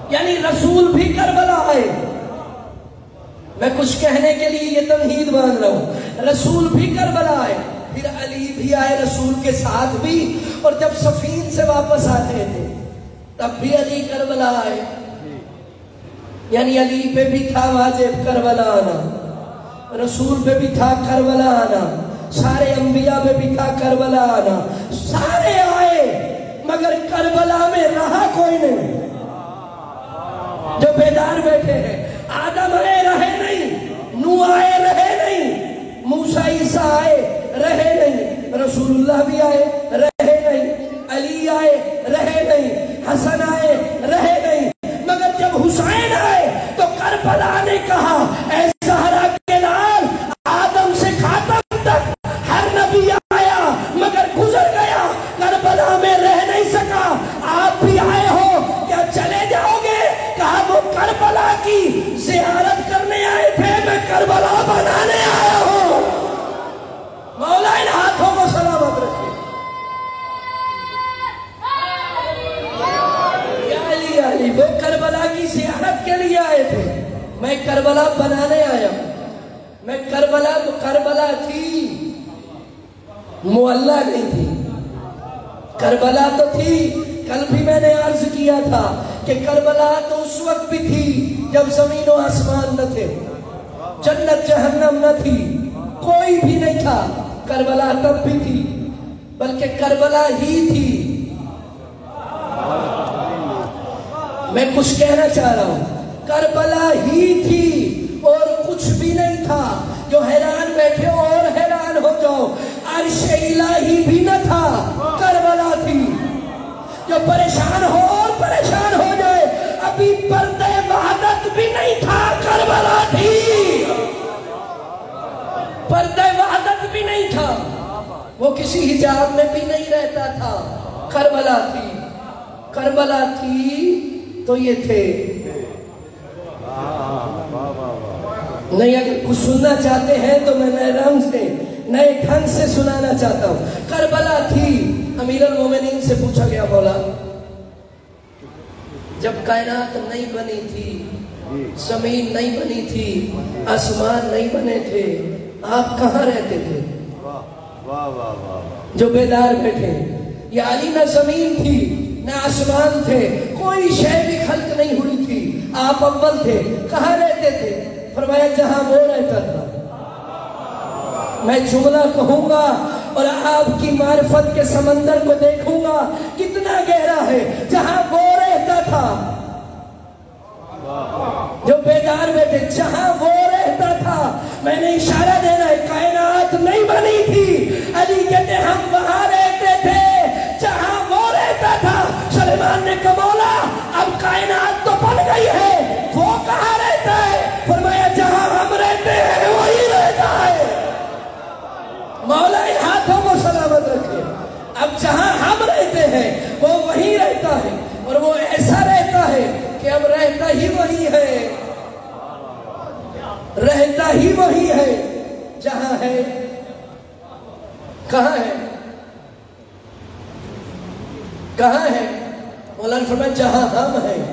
یعنی رسول بھی کربلا آئے. میں کچھ کہنے کے لیے یہ تمہید باندھ رہا ہوں. رسول بھی کربلا آئے, پھر علی بھی آئے رسول کے ساتھ بھی, اور جب سفین سے واپس آتے تھے تب بھی علی کربلا آئے. یعنی علی پہ بھی تھا واجب کربلا آنا, رسول پہ بھی تھا کربلا آنا, سارے انبیاء پہ بھی تھا کربلا آنا. سارے آئے مگر کربلا میں رہا کوئی نہیں. جو بیدار بیٹھے ہیں, آدم آئے رہے نہیں, نوح آئے رہے نہیں, موسیٰ عیسیٰ آئے رہے نہیں, رسول اللہ بھی آئے رہے نہیں, علی آئے رہے نہیں, حسن آئے رہے نہیں. مگر جب حسین آئے تو کربلا نے کہا اے زہرا کے لال, آدم سے خاتم تک ہر نبی آیا مگر گزر گیا, کربلا میں رہ نہیں سکا. آپ بھی آئے ہو, کیا چلے جاؤ گے؟ کہا وہ کربلا کی زیارت کرنے آئے تھے, میں کربلا بنانے آیا ہوں. مولا ان ہاتھوں کو سلامت رکھے. یا علی وہ کربلا کی زیارت کے لیے آئے تھے, میں کربلا بنانے آیا ہوں. میں کربلا تھی, معلّہ نہیں تھی. کربلا تو تھی. کل بھی میں نے عرض کیا تھا کہ کربلا تو اس وقت بھی تھی جب زمین و آسمان نہ تھے, جنت جہنم نہ تھی, کوئی بھی نہیں تھا. کربلا تب بھی تھی, بلکہ کربلا ہی تھی. میں کچھ کہنا چاہ رہا ہوں, کربلا ہی تھی اور کچھ بھی نہیں تھا. جو حیران بیٹھے اور حیران ہو جاؤ, عرش الہی بھی نہ تھا, کربلا تھی. جو پریشان ہو اور پریشان ہو جائے, ابھی پردہ وحدت بھی نہیں تھا, کربلا تھی. پردہ وحدت بھی نہیں تھا, وہ کسی حجاب میں بھی نہیں رہتا تھا, کربلا تھی. کربلا تھی تو یہ تھے نہیں. اگر کچھ سننا چاہتے ہیں تو میں نئے رنگ سے, نئے ڈھنگ سے سنانا چاہتا ہوں. کربلا تھی. امیر المومنین سے پوچھا گیا, مولا جب کائنات نہیں بنی تھی, زمین نہیں بنی تھی, آسمان نہیں بنے تھے, آپ کہاں رہتے تھے؟ جو بیدار بیٹھے, یا علی نہ زمین تھی نہ آسمان تھے, کوئی شے بھی خلق نہیں ہوئی تھی, آپ اول تھے, کہاں رہتے تھے؟ فرمایا جہاں وہ رہتا تھا. میں جملہ کہوں گا اور آپ کی معرفت کے سمندر کو دیکھوں گا کتنا گہرا ہے. جہاں وہ رہتا تھا, جو بیدار بیٹھے, جہاں وہ رہتا تھا. میں نے اشارہ دینا ہے, کائنات نہیں بنی تھی, علی کہتے ہم وہاں رہتے تھے جہاں وہ رہتا تھا. سلیمان نے کہا مولا اب کائنات تو بن گئی ہے, وہ کہاں رہتا ہے؟ فرمایا جہاں ہم رہتے ہیں وہی رہتا ہے. مولا ان ہاتھوں کو سلامت رکھے. اب جہاں ہم رہتے ہیں وہ وہی رہتا ہے, اور وہ ایسا رہتا ہے کہ اب رہتا ہی وہی ہے, رہتا ہی وہی ہے جہاں ہے. کہاں ہے؟ کہاں ہے؟ مولانا فرمایا جہاں ہم ہیں,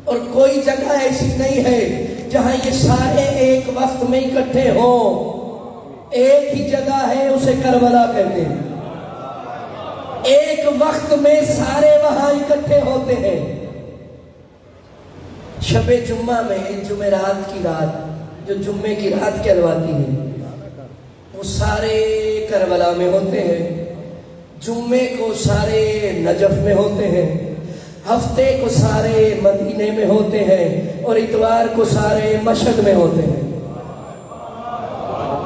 اور کوئی جگہ ایسی نہیں ہے جہاں یہ سارے ایک وقت میں اکٹھے ہوں. ایک ہی جگہ ہے, اسے کربلا کہتے ہیں. ایک وقت میں سارے وہاں اکٹھے ہوتے ہیں. شب جمعہ میں, جمعرات کی رات, جو جمعے کی رات کہلواتی ہے, وہ سارے کربلا میں ہوتے ہیں. جمعے کو سارے نجف میں ہوتے ہیں, ہفتے کو سارے مدینے میں ہوتے ہیں, اور اتوار کو سارے مشہد میں ہوتے ہیں.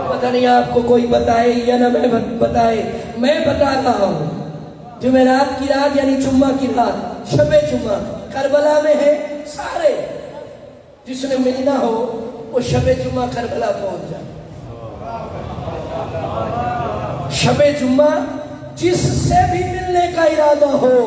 پتہ نہیں آپ کو کوئی بتائے یا نہ میں بتائے, میں بتا رہا ہوں. جمعرات کی رات یعنی جمعہ کی رات, شب جمعہ کربلا میں ہے. سارے جس نے ملنا ہو وہ شب جمعہ کربلا پہنچ جائے. شب جمعہ جس سے بھی ملنے کا ارادہ ہو,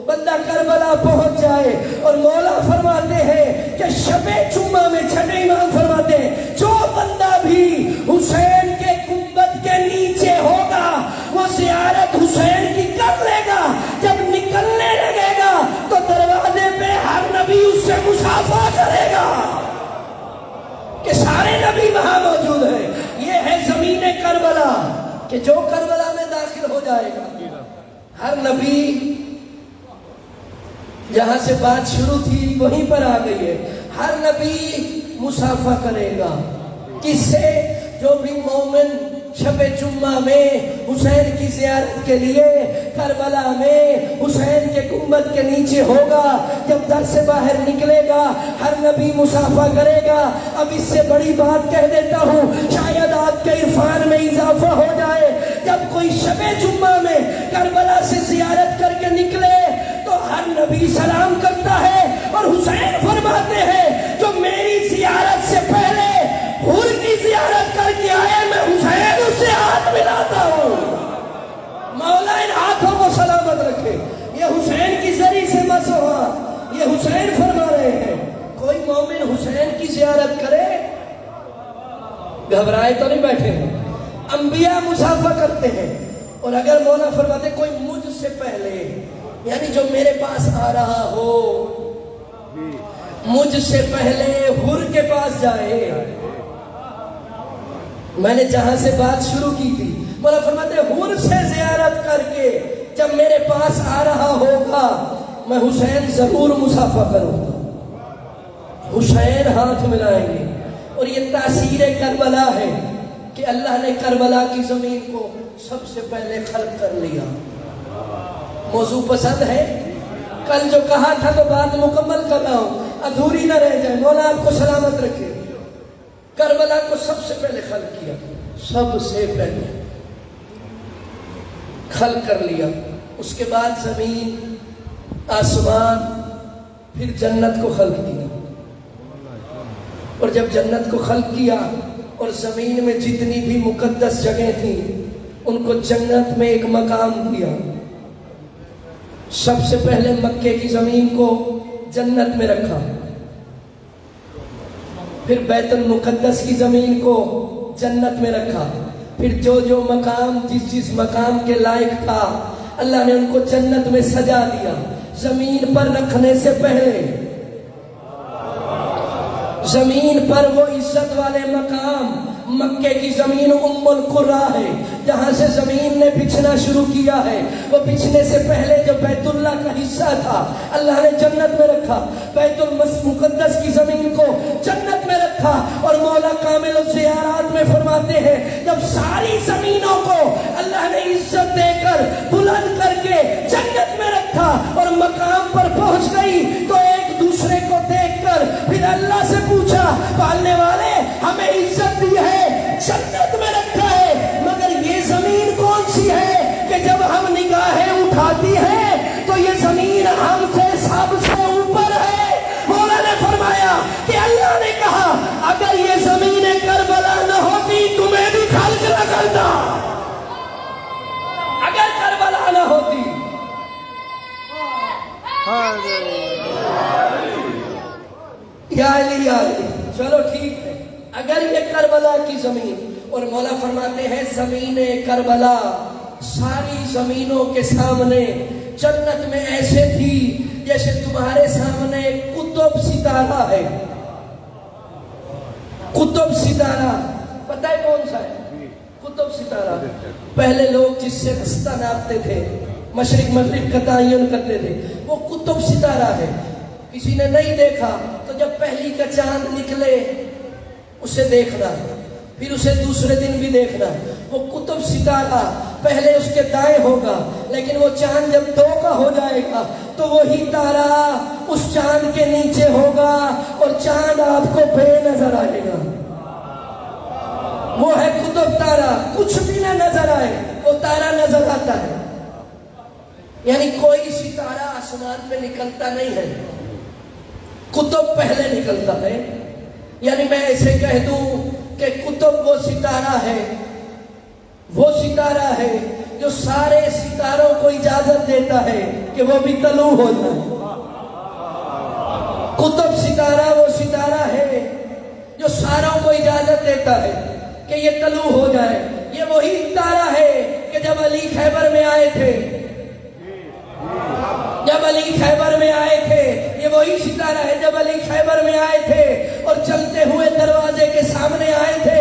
بندہ کربلا پہنچ جائے. اور مولا فرماتے ہیں کہ شب جمعہ میں, چھٹے امام فرماتے ہیں, جو بندہ بھی حسین کے گنبد کے نیچے ہوگا وہ زیارت حسین کی کر لے گا. جب نکلنے لگے گا تو دروازے پہ ہر نبی اس سے کہ جو کربلا میں داخل ہو جائے گا، ہر نبی جہاں سے بات شروع تھی وہیں پر آ گئی ہے، ہر نبی مصافحہ کرے گا۔ کس سے؟ جو بھی مومن شب جمعہ میں حسین کی زیارت کے لیے کربلا میں حسین کے گنبد کے نیچے ہوگا، جب در سے باہر نکلے گا ہر نبی مصافحہ کرے گا۔ اب اس سے بڑی بات کہہ دیتا ہوں، شاید آپ کے عرفان میں اضافہ ہو جائے، جب کوئی شب جمعہ میں کربلا سے زیارت کر کے نکلے تو ہر نبی سلام کرتا ہے، اور حسین فرماتے ہیں جو میری زیارت سے پہلے حور کی زیارت کر کے آئے، میں حسین اس سے ہاتھ ملاتا ہوں۔ مولا ان ہاتھوں کو سلامت رکھے۔ یہ حسین کی ذریعے سے مسوا، یہ حسین فرما رہے ہیں۔ کوئی مومن حسین کی زیارت کرے، گھبرائے تو نہیں بیٹھے ہیں۔ انبیاء مصافحہ کرتے ہیں، اور اگر مولا فرماتے کوئی مجھ سے پہلے، یعنی جو میرے پاس آ رہا ہو مجھ سے پہلے حور کے پاس جائے۔ میں نے جہاں سے بات شروع کی تھی، مولا فرماتے حور سے زیارت کر کے جب میرے پاس آ رہا ہوگا میں حسین ضرور مصافحہ کروں گا، حسین ہاتھ ملائیں گے۔ اور یہ تاثیر کربلا ہے کہ اللہ نے کربلا کی زمین کو سب سے پہلے خلق کر لیا۔ موضوع پسند ہے؟ کل جو کہا تھا تو بات مکمل کر رہا ہوں، ادھوری نہ رہ جائے۔ مولا آپ کو سلامت رکھے۔ کربلا کو سب سے پہلے خلق کیا، سب سے پہلے خلق کر لیا۔ اس کے بعد زمین، آسمان، پھر جنت کو خلق کیا۔ اور جب جنت کو خلق کیا اور زمین میں جتنی بھی مقدس جگہیں تھیں ان کو جنت میں ایک مقام دیا۔ سب سے پہلے مکے کی زمین کو جنت میں رکھا، پھر بیت المقدس کی زمین کو جنت میں رکھا، پھر جو جو مقام جس مقام کے لائق تھا اللہ نے ان کو جنت میں سجا دیا۔ زمین پر رکھنے سے پہلے زمین پر وہ عزت والے مقام، مکے کی زمین ام القرا ہے جہاں سے زمین نے بچھنا شروع کیا ہے۔ وہ بچھنے سے پہلے جو بیت اللہ کا حصہ تھا اللہ نے جنت میں رکھا، بیت المقدس کی زمین کو جنت میں رکھا۔ اور مولا کامل الزیارات میں فرماتے ہیں جب ساری زمینوں کو اللہ نے عزت دے کر بلند کر کے جنت میں رکھا اور مقام پر پہنچ گئی تو ایک دوسرے کو دیکھ کر پھر اللہ سے پوچھا، پالنے والے ہمیں عزت دی ہے، جنت میں رکھا ہے، مگر یہ زمین کون سی ہے کہ جب ہم نگاہیں اٹھاتی ہیں تو یہ زمین ہم سے سب سے اوپر ہے۔ مولا نے فرمایا کہ اللہ نے کہا اگر یہ زمین کربلا نہ ہوتی تمہیں بھی خلق نہ کرتا، اگر کربلا نہ ہوتی۔ یا علی یا علی، چلو ٹھیک ہے، اگر یہ کربلا کی زمین، اور مولا فرماتے ہیں زمین کربلا ساری زمینوں کے سامنے جنت میں ایسے تھی جیسے تمہارے سامنے قطب ستارہ ہے۔ قطب ستارہ پتہ ہے کون سا ہے؟ قطب ستارہ پہلے لوگ جس سے رستہ ناپتے تھے، مشرق مغرب کا تعین کرتے تھے، وہ قطب ستارہ ہے۔ کسی نے نہیں دیکھا تو جب پہلی کا چاند نکلے اسے دیکھنا، پھر اسے دوسرے دن بھی دیکھنا۔ وہ قطب ستارہ پہلے اس کے دائیں ہوگا لیکن وہ چاند جب دو کا ہو جائے گا تو وہی تارا اس چاند کے نیچے ہوگا اور چاند آپ کو بے نظر آئے گا۔ وہ ہے قطب تارا، کچھ بھی نہ نظر آئے وہ تارا نظر آتا ہے۔ یعنی کوئی ستارہ آسمان پہ نکلتا نہیں ہے، قطب پہلے نکلتا ہے۔ یعنی میں ایسے کہہ دوں کہ قطب وہ ستارہ ہے جو سارے ستاروں کو اجازت دیتا ہے کہ وہ بھی طلوع ہو جائے۔ قطب ستارہ وہ ستارہ ہے جو ساروں کو اجازت دیتا ہے کہ یہ طلوع ہو جائے۔ یہ وہی تارہ ہے کہ جب علی خیبر میں آئے تھے، یہ وہی ستارہ ہے جب علی خیبر میں آئے تھے اور چلتے ہوئے دروازے کے سامنے آئے تھے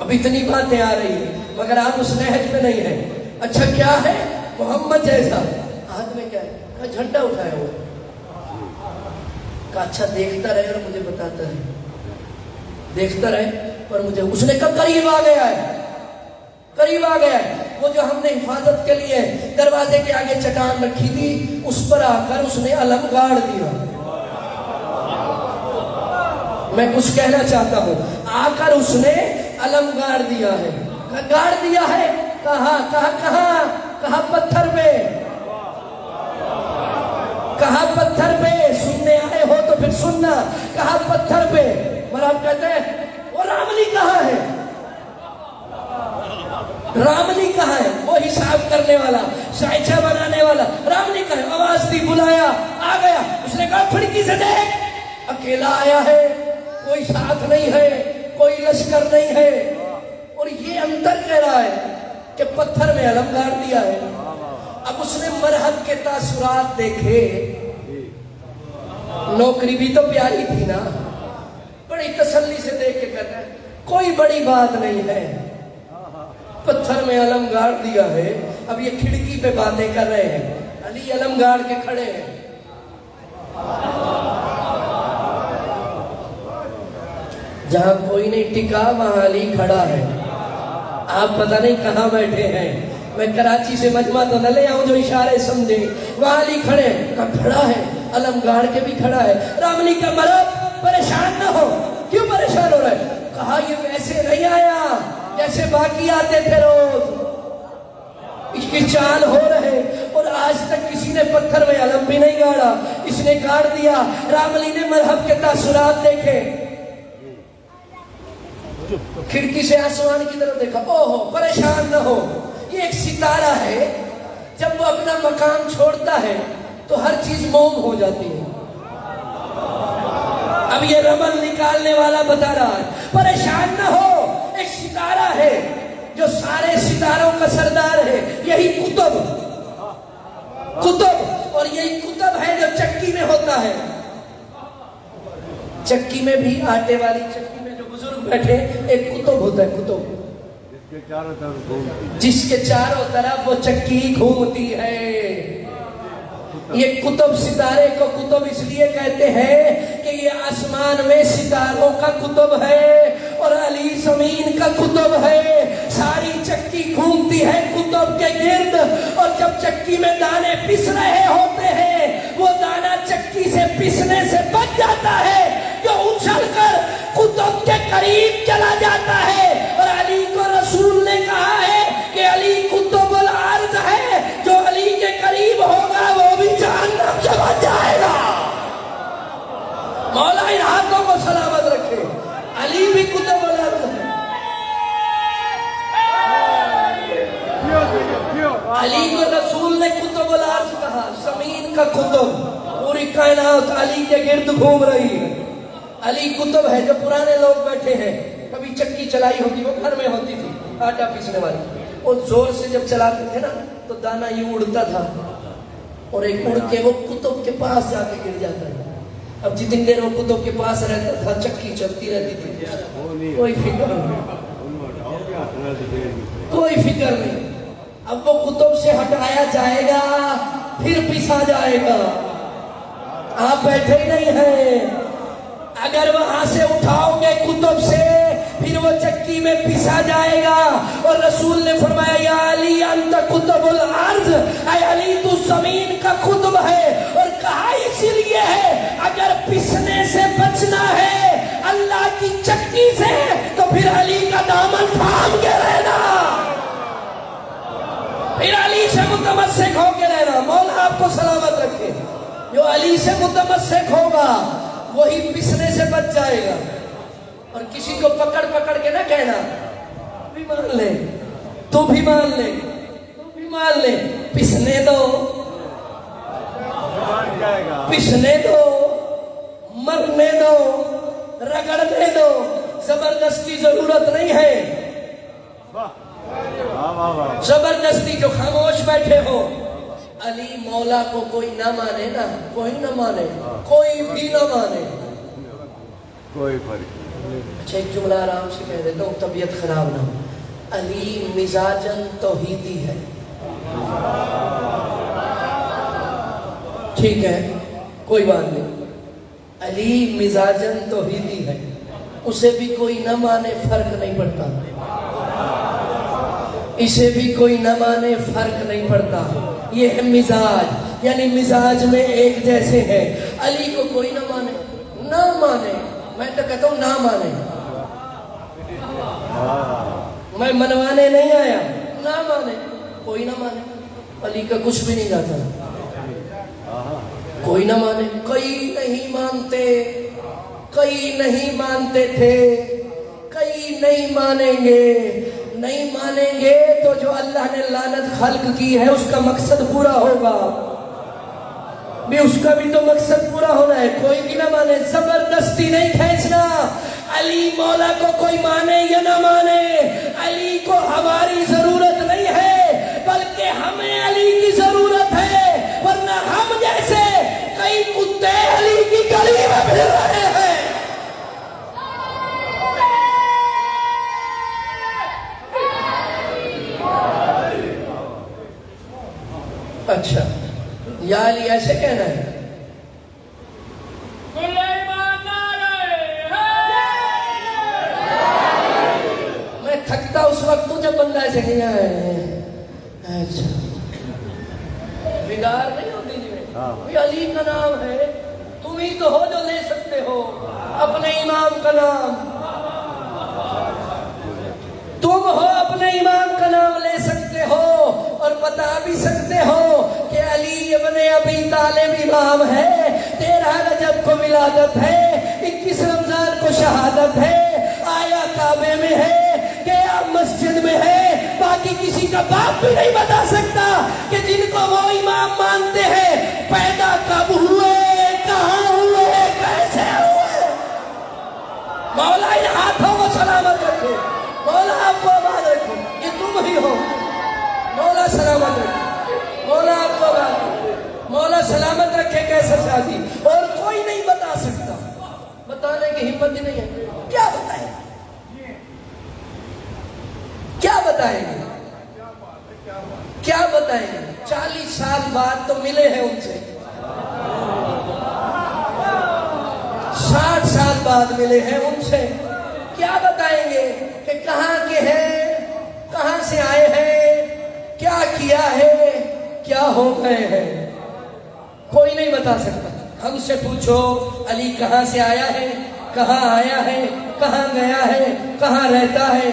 اب اتنی باتیں آ رہی ہیں مگر آپ اس لہج میں نہیں ہیں. اچھا کیا ہے محمد جیسا؟ ہاتھ میں کیا ہے؟ کہا جھنڈا اٹھایا ہوا. کہا اچھا دیکھتا رہے اور مجھے بتاتا ہے. دیکھتا رہے اور مجھے. اس نے کہا قریب آ گیا ہے، قریب آ گیا ہے. وہ جو ہم نے حفاظت کے لیے دروازے کے آگے چٹان رکھی تھی اس پر آ کر اس نے علم گاڑ دیا. میں کچھ کہنا چاہتا ہوں، آ کر اس نے علم گاڑ دیا ہے. گاڑ دیا ہے. کہاں کہاں کہاں؟ کہاں پتھر پہ. کہاں پتھر پہ. سننے آئے ہو تو پھر سننا. کہاں پتھر پہ. مرحب کہتے ہیں وہ راملی کہاں ہے؟ راملی کہاں ہے؟ وہ حساب کرنے والا، شائچہ بنانے والا. راملی کہاں ہے؟ آواز دی، بلایا، آ گیا. اس نے کہا کھڑکی سے دیکھ. اکیلا آیا ہے، کوئی ساتھ نہیں ہے، کوئی لشکر نہیں ہے. اور یہ انتر کہہ رہا ہے کہ پتھر میں علم گاڑ دیا ہے. اب اس نے مرحب کے تاثرات دیکھے. نوکری بھی تو پیاری تھی نا. بڑی تسلی سے دیکھ کے کہتا ہے کوئی بڑی بات نہیں ہے، پتھر میں علم گاڑ دیا ہے. اب یہ کھڑکی پہ باتیں کر رہے ہیں، علی علم گاڑ کے کھڑے ہیں. جہاں کوئی نہیں ٹکا وہاں علی کھڑا ہے. آپ پتہ نہیں کہاں بیٹھے ہیں. میں کراچی سے مجمع تو نہ لے آؤں جو اشارے سمجھے. وہاں علی کھڑے ہیں. کہا کھڑا ہے، علم گاڑ کے بھی کھڑا ہے. راملی کا مرد پریشان نہ ہو. کیوں پریشان ہو رہا ہے؟ کہا یہ ویسے نہیں آیا جیسے باقی آتے تھے روز. اس کی چال ہو رہے اور آج تک کسی نے پتھر میں علم بھی نہیں گاڑا. اس نے گاڑ دیا. راملی نے مرحب کے تاثرات دیکھے. کھڑکی سے آسمان کی طرف دیکھا. اوہو پریشان نہ ہو، یہ ایک ستارہ ہے. جب وہ اپنا مقام چھوڑتا ہے تو ہر چیز موم ہو جاتی ہے. اب یہ رمل نکالنے والا بتا رہا ہے پریشان نہ ہو، ایک ستارہ ہے جو سارے ستاروں کا سردار ہے. یہی قطب، قطب. اور یہی قطب ہے جو چکی میں ہوتا ہے. چکی میں بھی آٹے والی چکی میں جو بزرگ بیٹھے ایک قطب ہوتا ہے. قطب جس کے چاروں طرف وہ چکی گھومتی ہے. یہ قطب ستارے کو قطب اس لیے کہتے ہیں کہ یہ آسمان میں ستاروں کا قطب ہے اور علی زمین کا قطب ہے. ساری چکی گھومتی ہے قطب کے گرد. اور جب چکی میں دانے پس رہے ہوتے ہیں وہ دانا چکی سے پسنے سے بچ جاتا ہے جو اچھل کر قطب کے قریب چلا جاتا ہے. اور علی کو رسول نے کہا ہے کہ علی قطب الارض ہے، جو علی کے قریب ہوگا وہ بھی جہنم سے بچ جائے گا. مولا ان ہاتھوں کو سلامت رکھے. علی بھی قطب الارض ہے. علی کو رسول نے قطب الارض کہا، زمین کا قطب. پوری کائنات علی کے گرد گھوم رہی ہے. علی قطب ہے. جو پرانے لوگ بیٹھے ہیں، کبھی چکی چلائی ہوتی، وہ گھر میں ہوتی تھی آٹا پیسنے والی. اور زور سے جب چلاتے تھے نا تو دانا یوں اڑتا تھا اور ایک اڑ کے وہ قطب کے پاس جا کے گر جاتا ہے. اب جتنی دیر وہ قطب کے پاس رہتا تھا چکی چلتی رہتی تھی. کوئی فکر نہیں، کوئی فکر نہیں. اب وہ قطب سے ہٹایا جائے گا پھر پسا جائے گا. آپ بیٹھے ہی نہیں ہیں. اگر وہاں سے اٹھاؤ گے قطب سے پھر وہ چکی میں پسا جائے گا. اور رسول نے فرمایا یا علی انت قطب الارض، اے علی تو زمین کا قطب ہے. اور کہا اسی لیے ہے اگر پسنے سے بچنا ہے اللہ کی چکی سے تو پھر علی کا دامن تھام کے رہنا، پھر علی سے متمسک ہو کے رہنا. مولا آپ کو سلامت رکھے. جو علی سے متمسک ہوگا وہی پسنے سے بچ جائے گا. اور کسی کو پکڑ پکڑ کے نہ کہنا تو بھی مان لے، تو بھی مان لے، تو بھی مان لے. پسنے دو، پسنے دو، مرنے دو، رگڑنے دو. زبردستی ضرورت نہیں ہے. زبردستی جو خاموش بیٹھے ہو. علی مولا کو کوئی نہ مانے نا، کوئی نہ مانے، کوئی بھی نہ مانے، اچھا ایک جملہ آرام سے کہہ دیتا ہوں طبیعت خراب نہ ہو. علی مزاجن توحیدی ہے. ٹھیک ہے کوئی بات نہیں. علی مزاجن توحیدی ہے, اسے بھی کوئی نہ مانے فرق نہیں پڑتا, اسے بھی کوئی نہ مانے فرق نہیں پڑتا. یہ ہے مزاج, یعنی مزاج میں ایک جیسے ہیں. علی کو کوئی نہ مانے, نہ مانے, میں تو کہتا ہوں نہ مانے, میں منوانے نہیں آیا, نہ مانے, کوئی نہ مانے. علی کا کچھ بھی نہیں جاتا, کوئی نہ مانے. کئی نہیں مانتے, کئی نہیں مانتے تھے, کئی نہیں مانیں گے. نہیں مانیں گے تو جو اللہ نے لعنت خلق کی ہے اس کا مقصد پورا ہوگا, بھی اس کا بھی تو مقصد پورا ہونا ہے. کوئی بھی نہ مانے, زبردستی نہیں کھینچنا. علی مولا کو کوئی مانے یا نہ مانے, علی کو ہماری ضرورت نہیں ہے, بلکہ ہمیں علی کی ضرورت ہے. ورنہ ہم جیسے کئی کتے علی کی گلی میں پھر رہے ہیں. اچھا یا علی ایسے کہنا ہے. میں تھکتا اس وقت جب بندہ ایسے کہا ہے. اچھا بگاڑ نہیں ہوتی جی, علی کا نام ہے, تم ہی تو ہو جو لے سکتے ہو اپنے امام کا نام. تم ہو اپنے امام کا نام لے سکتے ہو اور بتا بھی سکتے ہو کہ علی ابن ابی طالب امام ہے. 13 رجب کو ولادت ہے, 21 رمضان کو شہادت ہے, آیا کعبے میں ہے, گیا مسجد میں ہے. باقی کسی کا باپ بھی نہیں بتا سکتا کہ جن کو وہ امام مانتے ہیں پیدا کب ہوئے, کہاں ہوئے, کیسے ہوئے. مولا ان ہاتھوں کو سلامت رکھے, مولا آپ کو آباد رکھے. یہ تم ہی ہو, مولا سلامت رکھے, مولا آپ کو آباد رکھے, مولا سلامت رکھے. کیسے شادی اور کوئی نہیں بتا سکتا, بتانے کی ہمت ہی نہیں ہے. کیا بتائیں, کیا بتائیں گے, کیا بتائیں گے. 40 سال بعد تو ملے ہیں ان سے, 60 سال بعد ملے ہیں ان سے. کیا بتائیں گے کہ کہاں کے ہیں, کہاں سے آئے ہیں, کیا کیا ہے, کیا ہو گئے ہیں. کوئی نہیں بتا سکتا. ہم سے پوچھو علی کہاں سے آیا ہے, کہاں آیا ہے, کہاں گیا ہے, کہاں رہتا ہے.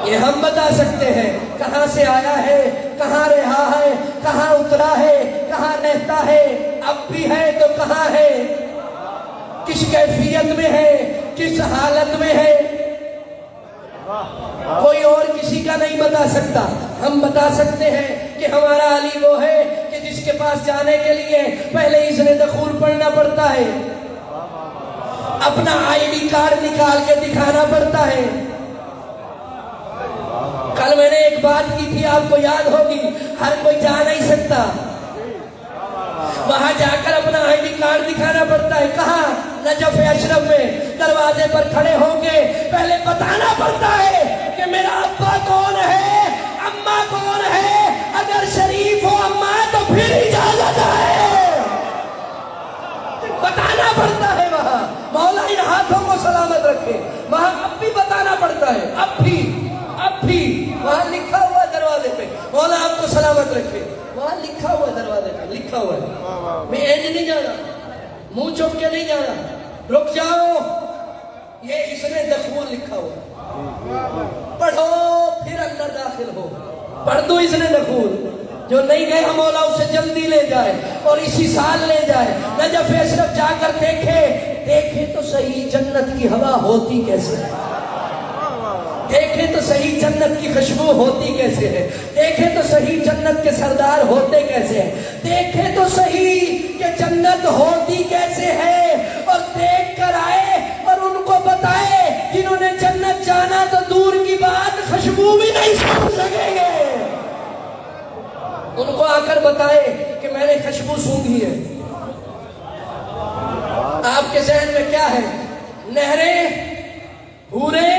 یہ ہم بتا سکتے ہیں. کہاں سے آیا ہے, کہاں رہا ہے, کہاں اترا ہے, کہاں رہتا ہے, اب بھی ہے تو کہاں ہے, کس کیفیت میں ہے, کس حالت میں ہے. کوئی اور کسی کا نہیں بتا سکتا. ہم بتا سکتے ہیں کہ ہمارا علی وہ ہے کہ جس کے پاس جانے کے لیے پہلے اذن دخول پڑھنا پڑتا ہے, اپنا ID کارڈ نکال کے دکھانا پڑتا ہے. کل میں نے ایک بات کی تھی, آپ کو یاد ہوگی. ہر کوئی جا نہیں سکتا, وہاں جا کر اپنا ID کارڈ دکھانا پڑتا ہے. کہاں, نجف اشرف میں دروازے پر کھڑے ہو کے پہلے بتانا پڑتا ہے کہ میرا ابا کون ہے, اماں کون ہے. اگر شریف ہو اماں تو پھر اجازت ہے, بتانا پڑتا ہے وہاں. مولا ان ہاتھوں کو سلامت رکھے. وہاں اب بھی بتانا پڑتا ہے, اب بھی وہاں لکھا ہوا دروازے پہ, مولا آپ کو سلامت رکھے. وہاں لکھا ہوا دروازے پہ, لکھا ہوا ہے. میں اینج نہیں جانا, منہ چپ کے نہیں جانا, رک جاؤ, یہ اس نے دخول لکھا ہوا. پڑھو پھر اندر داخل ہو, پڑھ دو اس نے دخول. جو نہیں گیا مولا اسے جلدی لے جائے اور اسی سال لے جائے. نجف اشرف جا کر دیکھے تو صحیح جنت کی ہوا ہوتی کیسے ہے, دیکھے تو صحیح جنت کی خوشبو ہوتی کیسے ہے, دیکھے تو صحیح جنت کے سردار ہوتے کیسے ہیں, دیکھے تو صحیح کہ جنت ہوتی کیسے ہے. اور دیکھ کر آئے اور ان کو بتائے, جنہوں نے جنت جانا تو دور کی بات خوشبو بھی نہیں سن سکیں گے. ان کو آ کر بتائے کہ میں نے خوشبو سونگھی ہے. آپ آپ کے ذہن میں کیا ہے؟ نہریں، حورے،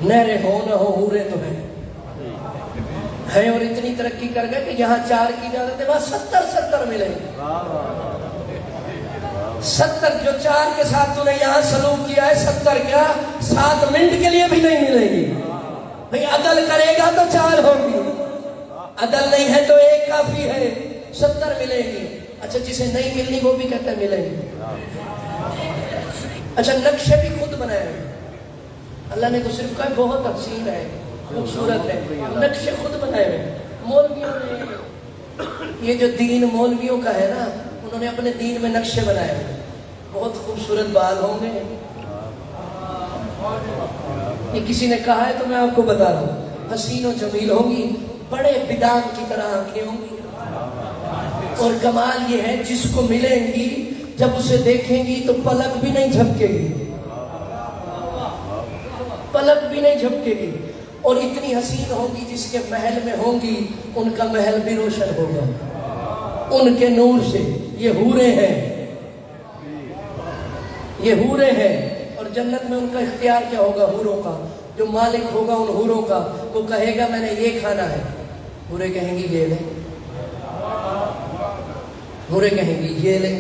نہریں ہو نہ ہو حورے تو ہیں، اور اتنی ترقی کر گئے کہ یہاں 4 کی اجازت ہے، وہاں 70 ملیں گے۔ 70 جو 4 کے ساتھ تو نے یہاں سلوک کیا ہے، 70 کیا 7 منٹ کے لیے بھی نہیں ملیں گی۔ بھئی عدل کرے گا تو 4 ہوگی، عدل نہیں ہے تو 1 کافی ہے، 70 ملیں گی۔ اچھا جسے نہیں ملنی وہ بھی کہتا ہے ملیں گی۔ اچھا نقشے بھی خود بنائے ہیں، اللہ نے تو صرف کہا بہت حسین ہے، خوبصورت ہے، نقشے خود بنائے ہوئے۔ مولویوں نے یہ جو دین مولویوں کا ہے نا، انہوں نے اپنے دین میں نقشے بنائے ہوئے، بہت خوبصورت بال ہوں گے۔ یہ کسی نے کہا ہے تو میں آپ کو بتا رہا ہوں، حسین و جمیل ہوں گی، بڑے بدان کی طرح آنکھیں ہوں گی، اور کمال یہ ہے جس کو ملیں گی جب اسے دیکھیں گی تو پلک بھی نہیں جھپکے گی، پلک بھی نہیں جھپکے گی، اور اتنی حسین ہوگی جس کے محل میں ہوں گی ان کا محل بھی روشن ہوگا ان کے نور سے۔ یہ حوریں ہیں، یہ حوریں ہیں، اور جنت میں ان کا اختیار کیا ہوگا؟ حوروں کا۔ جو مالک ہوگا ان حوروں کا، وہ کہے گا میں نے یہ کھانا ہے، حوریں کہیں گی یہ لیں، حوریں کہیں گی یہ لیں،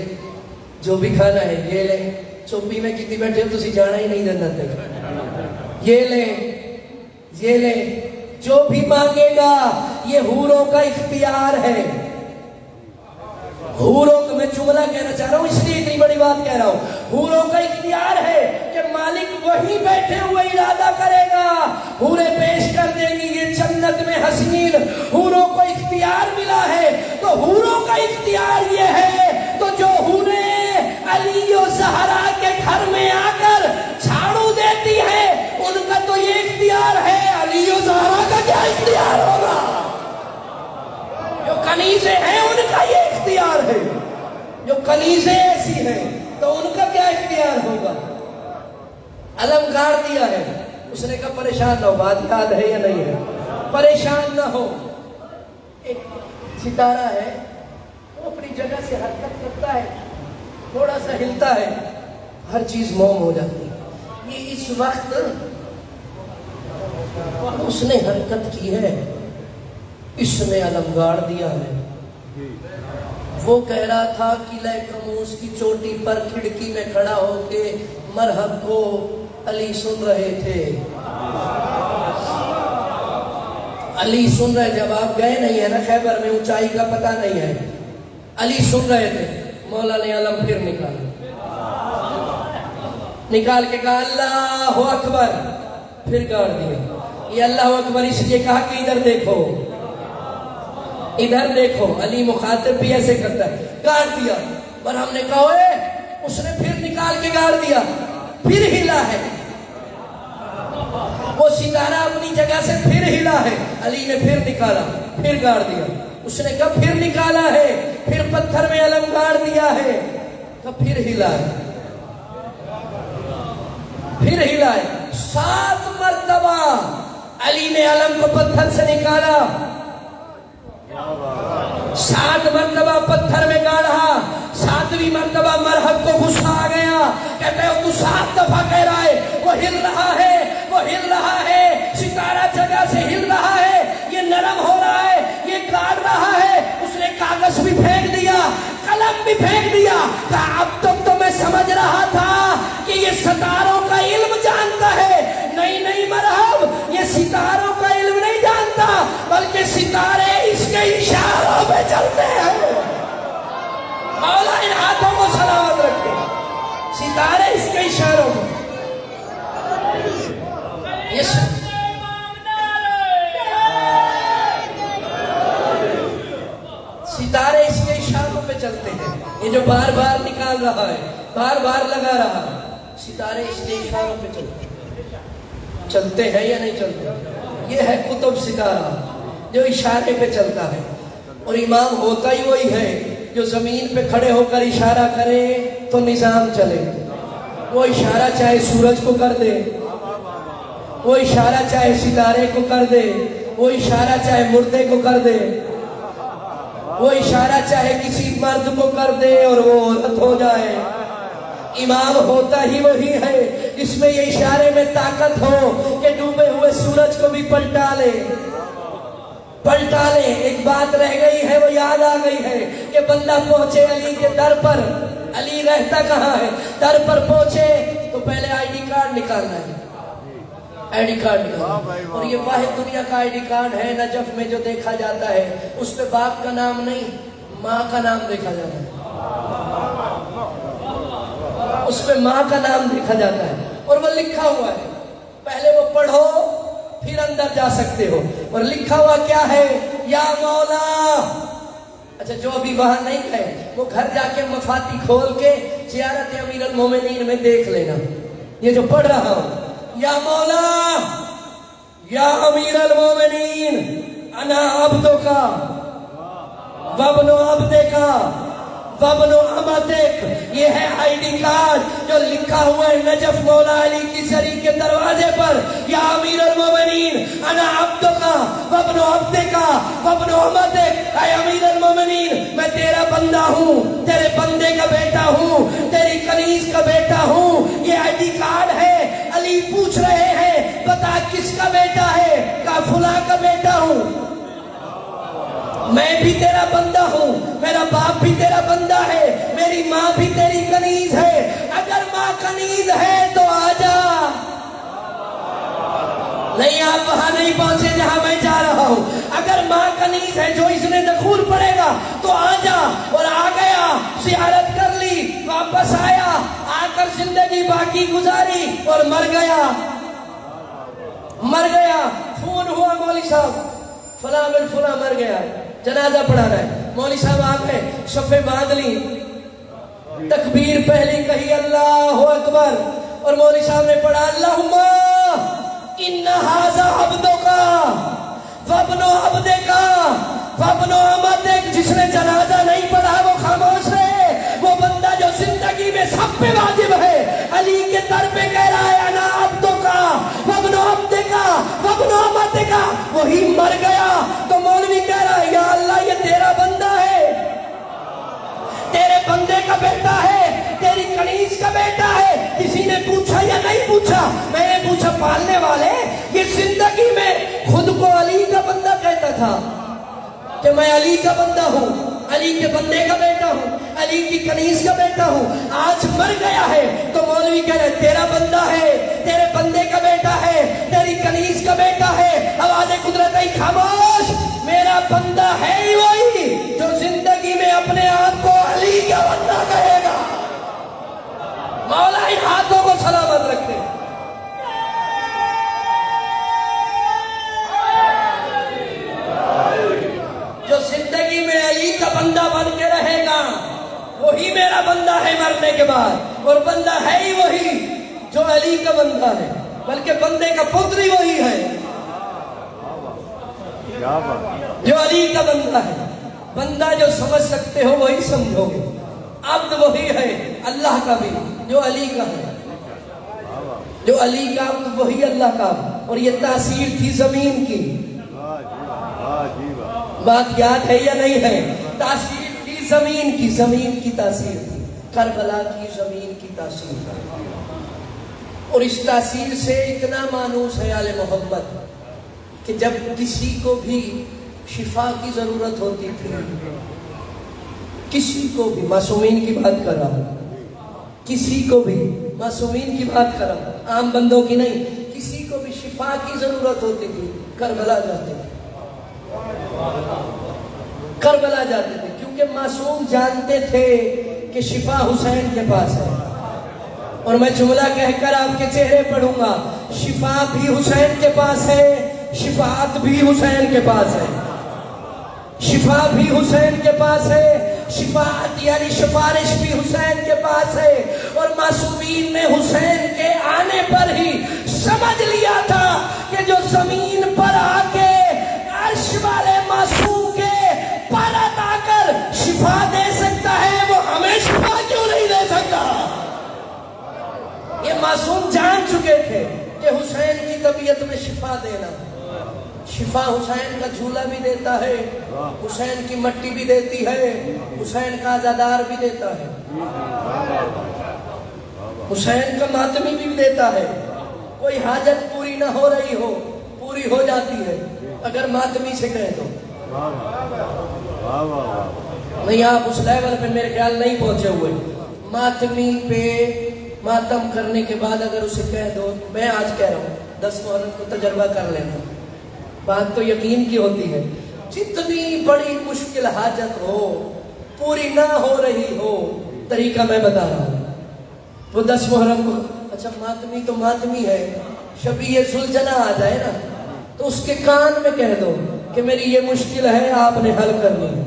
جو بھی کھانا ہے یہ لیں۔ چوپی میں کتنی بیٹھے ہو تسی جانا ہی نہیں جنت تک، یہ لیں یہ لیں، جو بھی مانگے گا یہ حوروں کا اختیار ہے۔ حوروں کا میں جملہ کہنا چاہ رہا ہوں، اس لیے اتنی بڑی بات کہہ رہا ہوں، حوروں کا اختیار ہے کہ مالک وہی بیٹھے ہوئے ارادہ کرے گا، حوریں پیش کر دیں گی یہ جنت میں حسین، حوروں کو اختیار ملا ہے۔ تو حوروں کا اختیار یہ ہے، تو جو حوریں علی و زہرا کے گھر میں آ کر جھاڑو دیتی ہیں ان کا تو یہ اختیار ہے، علی و زہرا کا کیا اختیار ہوگا؟ جو کنیزیں ہیں ان کا یہ اختیار ہے، جو کنیزیں ایسی ہیں تو ان کا کیا اختیار ہوگا؟ علم گاڑ دیا ہے، اس نے کہا پریشان نہ ہو، بات یاد ہے یا نہیں ہے؟ پریشان نہ ہو، ایک ستارہ ہے وہ اپنی جگہ سے حرکت کرتا ہے، تھوڑا سا ہلتا ہے، ہر چیز موم ہو جاتی ہے۔ یہ اس وقت اس نے حرکت کی ہے، اس نے علم گاڑ دیا ہے۔ وہ کہہ رہا تھا قلعہ کموس کی چوٹی پر کھڑکی میں کھڑا ہو کے مرحب کو علی سن رہے تھے، علی سن رہے، جب آپ گئے نہیں ہے نا خیبر میں، اونچائی کا پتہ نہیں ہے، علی سن رہے تھے۔ مولا نے علم پھر نکال کے کہا اللہ اکبر، پھر گاڑ دیا۔ یہ اللہ اکبر اس لیے کہا کہ ادھر دیکھو، ادھر دیکھو، علی مخاطب بھی ایسے کرتا ہے، گاڑ دیا۔ اور ہم نے کہا اوے، اس نے پھر نکال کے گاڑ دیا، پھر ہلا ہے، وہ ستارہ اپنی جگہ سے پھر ہلا ہے، علی نے پھر نکالا، پھر گاڑ دیا۔ اس نے کہا پھر نکالا ہے، پھر پتھر میں علم گاڑ دیا ہے، کہا پھر ہلا ہے، پھر ہلا ہے۔ 7 مرتبہ علی نے علم کو پتھر سے نکالا، 7 مرتبہ پتھر میں گاڑا، 7ویں مرتبہ مرحب کو غصہ آ گیا، کہتے ہو تو 7 دفعہ کہہ رہا ہے، وہ ہل رہا ہے، وہ ہل رہا ہے، ستارہ جگہ سے ہل رہا ہے، یہ نرم ہو رہا ہے، یہ گاڑ رہا ہے۔ اس نے کاغذ بھی پھینک دیا، قلم بھی پھینک دیا، کہا اب تک تو میں سمجھ رہا تھا کہ یہ ستاروں کا علم جانتا ہے، نہیں مرحب، یہ ستاروں کا علم نہیں جانتا، بلکہ ستارے اس کے اشاروں پہ چلتے ہیں۔ مولا ان ہاتھوں کو سلامت رکھے، ستارے اس کے اشاروں پہ۔ ستارے اس کے اشاروں پہ چلتے ہیں، یہ جو بار بار نکال رہا ہے، بار بار لگا رہا ہے، ستارے اس کے اشاروں پہ چلتے ہیں، چلتے ہیں یا نہیں چلتے؟ یہ ہے قطب ستارہ جو اشارے پہ چلتا ہے، اور امام ہوتا ہی وہی ہے جو زمین پہ کھڑے ہو کر اشارہ کرے تو نظام چلے۔ وہ اشارہ چاہے سورج کو کر دے، وہ اشارہ چاہے ستارے کو کر دے، وہ اشارہ چاہے مردے کو کر دے، وہ اشارہ چاہے کسی مرد کو کر دے اور وہ عورت ہو جائے، امام ہوتا ہی وہی ہے جس میں یہ اشارے میں طاقت ہو کہ ڈوبے ہوئے سورج کو بھی پلٹا لے۔ ایک بات رہ گئی ہے، وہ یاد آ گئی ہے کہ بندہ پہنچے علی کے در پر، علی رہتا کہاں ہے، در پر پہنچے تو پہلے آئی ڈی کارڈ نکالنا ہے، آئی ڈی کارڈ نکالنا، اور یہ واحد دنیا کا آئی ڈی کارڈ ہے نجف میں جو دیکھا جاتا ہے، اس پہ باپ کا نام نہیں ماں کا نام دیکھا جاتا ہے، اس پہ ماں کا نام دیکھا جاتا ہے، اور وہ لکھا ہوا ہے، پہلے وہ پڑھو پھر اندر جا سکتے ہو، اور لکھا ہوا کیا ہے، یا مولا۔ اچھا جو ابھی وہاں نہیں گئے وہ گھر جا کے مفاتی کھول کے زیارت امیر المومنین میں دیکھ لینا، یہ جو پڑھ رہا ہوں، یا مولا یا امیر المومنین انا عبدک وابن عبدک وابن امتک، یہ ہے آئی ڈی کارڈ جو لکھا ہوا ہے نجف مولا علی کی سری کے دروازے پر، یا امیر المومنین انا عبدک وابن عبدک وابن امتک، اے امیر المومنین میں تیرا بندہ ہوں، تیرے بندے کا بیٹا ہوں، تیری کنیز کا بیٹا ہوں، یہ آئی ڈی کارڈ ہے۔ علی پوچھ رہے ہیں بتا کس کا بیٹا ہے، کہا فلاں کا بیٹا ہوں، میں بھی تیرا بندہ ہوں، میرا باپ بھی تیرا بندہ ہے، میری ماں بھی تیری کنیز ہے، اگر ماں کنیز ہے تو آجا۔ نہیں آپ وہاں نہیں پہنچے جہاں میں جا رہا ہوں، اگر ماں کنیز ہے جو اس نے دخول پڑے گا تو آجا، اور آ گیا، زیارت کر لی، واپس آیا، آ کر زندگی باقی گزاری اور مر گیا، فون ہوا مولوی صاحب فلاں بن فلاں مر گیا، جنازہ پڑھانا ہے، مولوی صاحب آ گئے، صفے باندھ لی، تکبیر پہلی کہی اللہ اکبر، اور مولوی صاحب نے پڑھا اللہم ان ھذا عبدک وابن عبدک وابن امتک۔ جس نے جنازہ نہیں پڑھا وہ خاموش رہے، وہ بندہ جو زندگی میں سب پہ واجب ہے، علی کے در پہ کہہ رہا ہے انا عبدک وابن عبدک وابن امتک، وہی مر گیا، تو مولوی کہہ رہا ہے یا اللہ یہ تیرا بندہ ہے، تیرے بندے کا بیٹا ہے، تیری کنیز کا بیٹا ہے۔ کسی نے پوچھا یا نہیں پوچھا؟ میں نے پوچھا پالنے والے، یہ زندگی میں خود کو علی کا بندہ کہتا تھا کہ میں علی کا بندہ ہوں، علی کے بندے کا بیٹا ہوں، علی کی کنیز کا بیٹا ہوں، آج مر گیا ہے تو مولوی کہہ رہے تیرا بندہ ہے، تیرے بندے کا بیٹا ہے، تیری کنیز کا بیٹا ہے۔ آواز قدرت ای خاموش، میرا بندہ ہے ہی وہی جو زندگی میں اپنے آپ کو علی کا بندہ کہے گا۔ مولا ان ہاتھوں کو سلامت رکھے۔ جو زندگی میں علی کا بندہ بن کے رہے گا وہی میرا بندہ ہے مرنے کے بعد، اور بندہ ہے ہی وہی جو علی کا بندہ ہے، بلکہ بندے کا پتر ہی وہی ہے جو علی کا بندہ ہے۔ بندہ جو سمجھ سکتے ہو وہی سمجھو گے، عبد وہی ہے اللہ کا بھی جو علی کا ہے، جو علی کا عبد وہی اللہ کا عبد۔ اور یہ تاثیر تھی زمین کی، بات یاد ہے یا نہیں ہے؟ تاثیر تھی زمین کی، زمین کی تاثیر تھی، کربلا کی زمین کی تاثیر تھی، اور اس تاثیر سے اتنا مانوس ہے آل محمد کہ جب کسی کو بھی شفا کی ضرورت ہوتی تھی، کسی کو بھی، معصومین کی بات کر رہا ہوں، کسی کو بھی، معصومین کی بات کر رہا ہوں، عام بندوں کی نہیں، کسی کو بھی شفا کی ضرورت ہوتی تھی کربلا جاتے تھے، کربلا جاتے تھے، کیونکہ معصوم جانتے تھے کہ شفا حسین کے پاس ہے۔ اور میں جملہ کہہ کر آپ کے چہرے پڑھوں گا، شفا بھی حسین کے پاس ہے، شفاعت بھی حسین کے پاس ہے، شفا بھی حسین کے پاس ہے، شفاعت یعنی سفارش بھی حسین کے پاس ہے۔ اور معصومین نے حسین کے آنے پر ہی سمجھ لیا تھا کہ جو زمین پر آ کے عرش والے معصوم کے پالت آ کر شفا دے سکتا ہے، وہ ہمیں شفا کیوں نہیں دے سکتا؟ یہ معصوم جان چکے تھے کہ حسین کی طبیعت میں شفا دینا، شفا حسین کا جھولا بھی دیتا ہے، حسین کی مٹی بھی دیتی ہے، حسین کا عزادار بھی دیتا ہے، حسین کا ماتمی بھی دیتا ہے۔ کوئی حاجت پوری نہ ہو رہی ہو، پوری ہو جاتی ہے اگر ماتمی سے کہہ دو۔ نہیں، آپ اس لیول پہ میرے خیال نہیں پہنچے ہوئے۔ ماتمی پہ ماتم کرنے کے بعد اگر اسے کہہ دو، میں آج کہہ رہا ہوں 10 محرم کو تجربہ کر لینا، بات تو یقین کی ہوتی ہے، جتنی بڑی مشکل حاجت ہو، پوری نہ ہو رہی ہو، طریقہ میں بتا رہا ہوں، وہ 10 محرم کو، اچھا ماتمی تو ماتمی ہے، شبیہ ذوالجناح آ جائے نا تو اس کے کان میں کہہ دو کہ میری یہ مشکل ہے، آپ نے حل کرنی ہے۔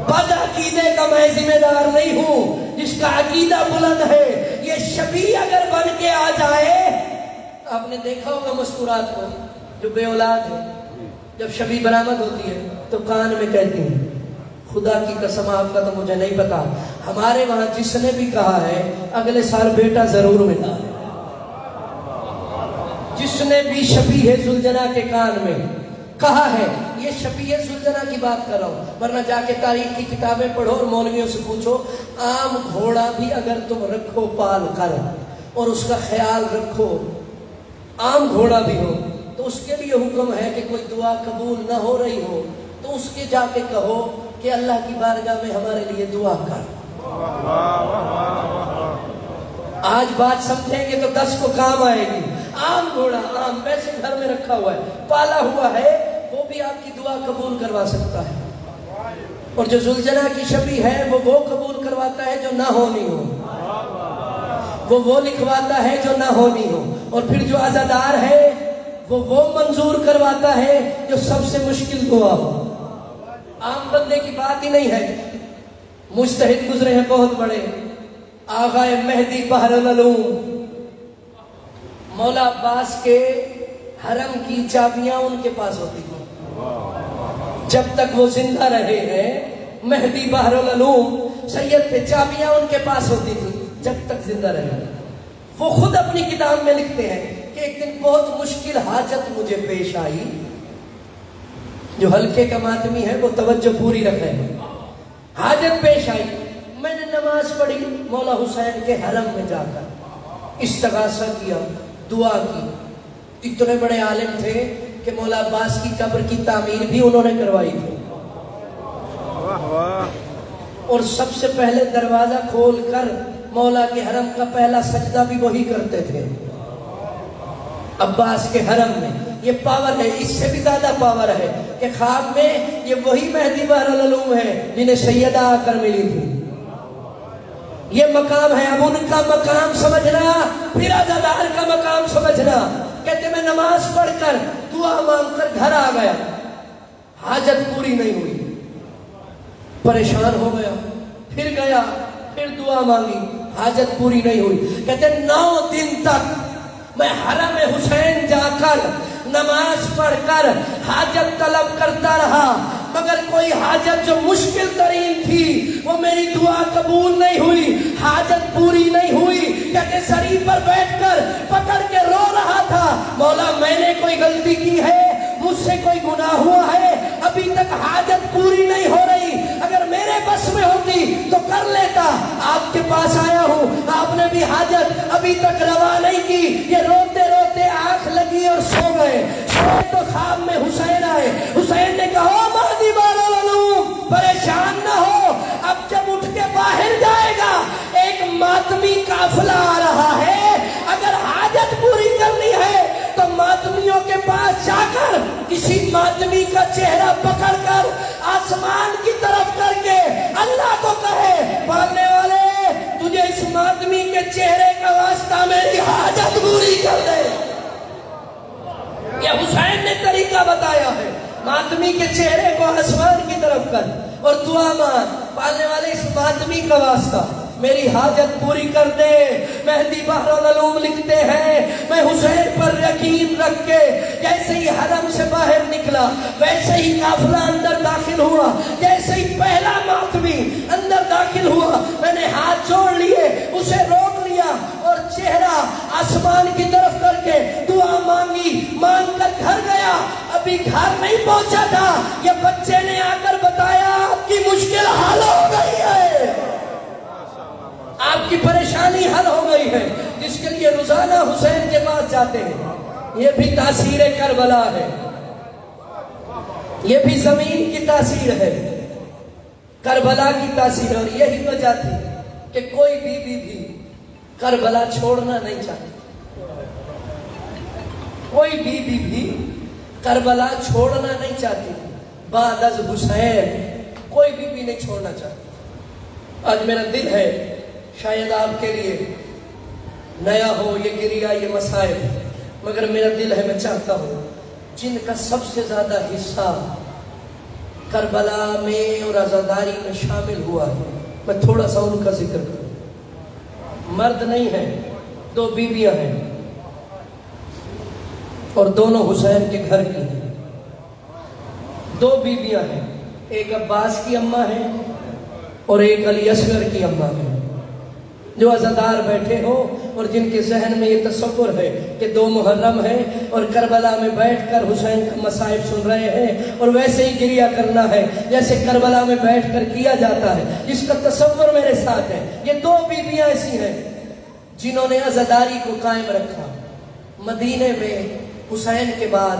بد عقیدے کا میں ذمہ دار نہیں ہوں، جس کا عقیدہ بلند ہے، یہ شبیہ اگر بن کے آ جائے، آپ نے دیکھا ہوگا مستورات کو جو بے اولاد ہے، جب شبیہ برآمد ہوتی ہے تو کان میں کہتی ہیں، خدا کی قسم آپ کا تو مجھے نہیں پتا، ہمارے وہاں جس نے بھی کہا ہے اگلے سال بیٹا ضرور ملا ہے۔ جس نے بھی شبیہ ذوالجناح کے کان میں کہا ہے، یہ شبیہ ذوالجناح کی بات کر رہا ہوں، ورنہ جا کے تاریخ کی کتابیں پڑھو اور مولویوں سے پوچھو، عام گھوڑا بھی اگر تم رکھو پال کر اور اس کا خیال رکھو، عام گھوڑا بھی ہو تو اس کے لیے حکم ہے کہ کوئی دعا قبول نہ ہو رہی ہو تو اس کے جا کے کہو کہ اللہ کی بارگاہ میں ہمارے لیے دعا کر۔ آج بات سمجھیں گے تو 10 کو کام آئے گی۔ عام گھوڑا، عام ویسے گھر میں رکھا ہوا ہے، پالا ہوا ہے، وہ بھی آپ کی دعا قبول کروا سکتا ہے، اور جو ذوالجناح کی شبیہ ہے وہ قبول کرواتا ہے جو نہ ہونی ہو، وہ لکھواتا ہے جو نہ ہونی ہو، اور پھر جو عزادار ہے وہ منظور کرواتا ہے جو سب سے مشکل دعا ہو۔ عام بندے کی بات ہی نہیں ہے، مجتہد گزرے ہیں بہت بڑے، آغا مہدی بحر العلوم، مولا عباس کے حرم کی چابیاں ان کے پاس ہوتی ہیں جب تک وہ زندہ رہے ہیں۔ مہدی بحر العلوم سید تھے، چابیاں ان کے پاس ہوتی تھی جب تک زندہ رہے۔ وہ خود اپنی کتاب میں لکھتے ہیں کہ ایک دن بہت مشکل حاجت مجھے پیش آئی، جو ہلکے کا ماتمی ہے وہ توجہ پوری رکھے، حاجت پیش آئی، میں نے نماز پڑھی مولا حسین کے حرم میں جا کر، استغاثہ کیا، دعا کی۔ اتنے بڑے عالم تھے کہ مولا عباس کی قبر کی تعمیر بھی انہوں نے کروائی تھی، اور سب سے پہلے دروازہ کھول کر مولا کے حرم کا پہلا سجدہ بھی وہی کرتے تھے عباس کے حرم میں۔ یہ پاور ہے، اس سے بھی زیادہ پاور ہے کہ خواب میں یہ وہی مہدی بحر العلوم ہے جنہیں سیدہ آ کر ملی تھی۔ یہ مقام ہے، اب ان کا مقام سمجھنا، پھر عزادار کا مقام سمجھنا۔ کہتے میں نماز پڑھ کر دعا مانگ کر گھر آ گیا، حاجت پوری نہیں ہوئی، پریشان ہو گیا، پھر گیا، پھر دعا مانگی، حاجت پوری نہیں ہوئی۔ کہتے 9 دن تک میں حرم حسین جا کر نماز پڑھ کر حاجت طلب کرتا رہا، مگر کوئی حاجت جو مشکل ترین تھی وہ میری دعا قبول نہیں ہوئی، حاجت پوری نہیں ہوئی۔ کہتے سری پر بیٹھ کر پکڑ کے رو رہا تھا، مولا میں نے کوئی غلطی کی ہے، مجھ سے کوئی گناہ ہوا ہے، ابھی تک حاجت پوری نہیں ہو رہی، اگر میرے بس میں ہوتی تو کر لیتا، آپ کے پاس آیا ہوں، آپ نے بھی حاجت ابھی تک روا نہیں کی۔ یہ روتے روتے آنکھ لگی اور سو گئے۔ سوئے تو خواب میں حسین آئے، حسین نے کہا مہدی بحر العلوم پریشان نہ ہو، اب جب اٹھ کے باہر جائے گا ایک ماتمی قافلہ آ رہا ہے، اگر حاجت پوری کرنی ہے تو ماتمیوں کے پاس جا کر کسی ماتمی کا چہرہ پکڑ کر آسمان کی طرف کر کے اللہ کو کہے پڑھنے والے تجھے اس ماتمی کے چہرے کا واسطہ میری حاجت پوری کر دے۔ یہ حسین نے طریقہ بتایا ہے، ماتمی کے چہرے کو آسمان کی طرف کر اور دعا مان، پالنے والے اس ماتمی کا واسطہ میری حاجت پوری کر دے۔ مہدی بحر العلوم لکھتے ہیں میں حسین پر یقین رکھ کے جیسے ہی حرم سے باہر نکلا ویسے ہی قافلہ اندر داخل ہوا، جیسے ہی پہلا ماتمی اندر داخل ہوا میں نے ہاتھ جوڑ لیے، اسے روک لیا اور چہرہ آسمان کی طرف کر کے دعا مانگی، ابھی گھر نہیں پہنچا تھا، یہ بچے نے آ کر بتایا آپ کی مشکل حل ہو گئی ہے، آپ کی پریشانی حل ہو گئی ہے، جس کے لیے روزانہ حسین کے پاس جاتے ہیں۔ یہ بھی تاثیر کربلا ہے، یہ بھی زمین کی تاثیر ہے، کربلا کی تاثیر ہے۔ اور یہی وجہ تھی کہ کوئی بی بی بھی کربلا چھوڑنا نہیں چاہتی، کوئی بی بی بھی کربلا چھوڑنا نہیں چاہتی، بعد از حسین کوئی بی بی نہیں چھوڑنا چاہتی۔ آج میرا دل ہے شاید آپ کے لیے نیا ہو یہ گریہ، یہ مسائل، مگر میرا دل ہے، میں چاہتا ہوں جن کا سب سے زیادہ حصہ کربلا میں اور عزاداری میں شامل ہوا ہے، میں تھوڑا سا ان کا ذکر کروں۔ مرد نہیں ہے، 2 بیویاں ہیں اور دونوں حسین کے گھر کی ہیں۔ 2 بیویاں ہیں، ایک عباس کی اماں ہے اور ایک علی اصغر کی اماں ہے، جو عزادار بیٹھے ہو اور جن کے ذہن میں یہ تصور ہے کہ 2 محرم ہے اور کربلا میں بیٹھ کر حسین کا مصائب سن رہے ہیں اور ویسے ہی گریہ کرنا ہے جیسے کربلا میں بیٹھ کر کیا جاتا ہے، جس کا تصور میرے ساتھ ہے۔ یہ 2 بیویاں ایسی ہیں جنہوں نے عزاداری کو قائم رکھا۔ مدینے میں حسین کے بعد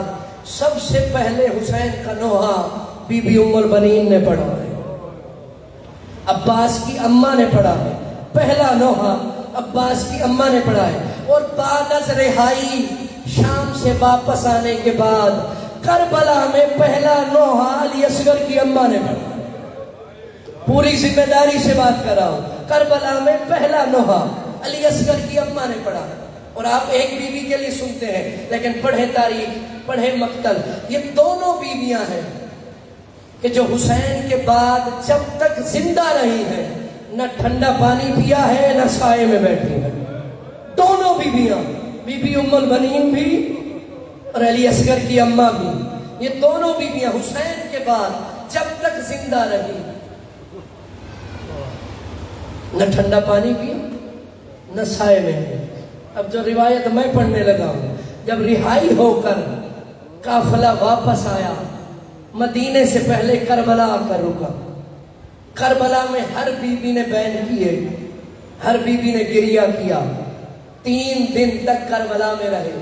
سب سے پہلے حسین کا نوحہ بی بی ام البنین نے پڑھا ہے، عباس کی اماں نے پڑھا ہے، پہلا نوحہ عباس کی اماں نے پڑھا ہے۔ اور بعد از رہائی شام سے واپس آنے کے بعد کربلا میں پہلا نوحہ علی اصغر کی اماں نے پڑھا ہے۔ پوری ذمہ داری سے بات کر رہا ہوں، کربلا میں پہلا نوحہ علی اصغر کی اماں نے پڑھا ہے۔ اور آپ ایک بیوی کے لیے سنتے ہیں، لیکن پڑھیں تاریخ، پڑھیں مقتل، یہ دونوں بیویاں ہیں کہ جو حسین کے بعد جب تک زندہ رہی ہیں نہ ٹھنڈا پانی پیا ہے نہ سائے میں بیٹھی ہے۔ دونوں بیویاں، بی بی ام البنین بھی اور علی اصغر کی اماں بھی، یہ دونوں بیویاں حسین کے بعد جب تک زندہ رہی نہ ٹھنڈا پانی پیا نہ سائے میں۔ اب جو روایت میں پڑھنے لگا ہوں، جب رہائی ہو کر قافلہ واپس آیا، مدینے سے پہلے کربلا آ کر رکا۔ کربلا میں ہر بیوی نے بین کیے، ہر بیوی نے گریہ کیا، 3 دن تک کربلا میں رہے۔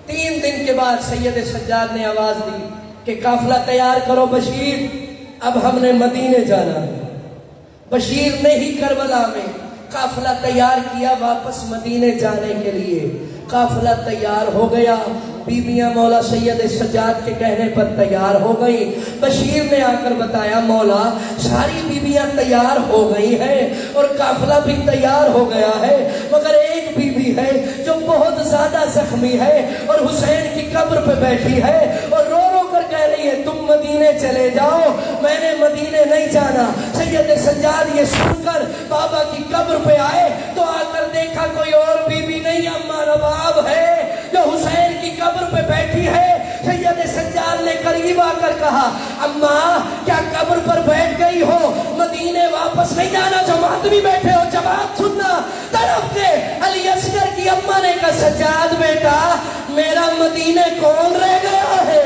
3 دن کے بعد سید سجاد نے آواز دی کہ قافلہ تیار کرو بشیر، اب ہم نے مدینے جانا ہے۔ بشیر نے ہی کربلا میں قافلہ تیار کیا واپس مدینے جانے کے لیے۔ قافلہ تیار ہو گیا، بیویاں مولا سید سجاد کے کہنے پر تیار ہو گئی۔ بشیر نے آ کر بتایا مولا ساری بیویاں تیار ہو گئی ہیں اور قافلہ بھی تیار ہو گیا ہے، مگر ایک بیوی ہے جو بہت زیادہ زخمی ہے اور حسین کی قبر پہ بیٹھی ہے اور رو رو کر کہہ رہی ہے تم مدینے چلے جاؤ، میں نے مدینے نہیں جانا۔ سید سجاد یہ سن کر بابا کی قبر پہ آئے تو آ کر دیکھا کوئی اور بیوی نہیں، اماں رباب ہے جو حسین کی قبر پہ بیٹھی ہے۔ سید سجاد نے قریب آ کر کہا اماں کیا قبر پر بیٹھ گئی ہو، مدینے واپس نہیں جانا؟ جو ماتمی بیٹھے ہو جواب سننا۔ طرف کے علی اصغر کی اماں نے کہا سجاد بیٹا میرا مدینے کون رہ گیا ہے؟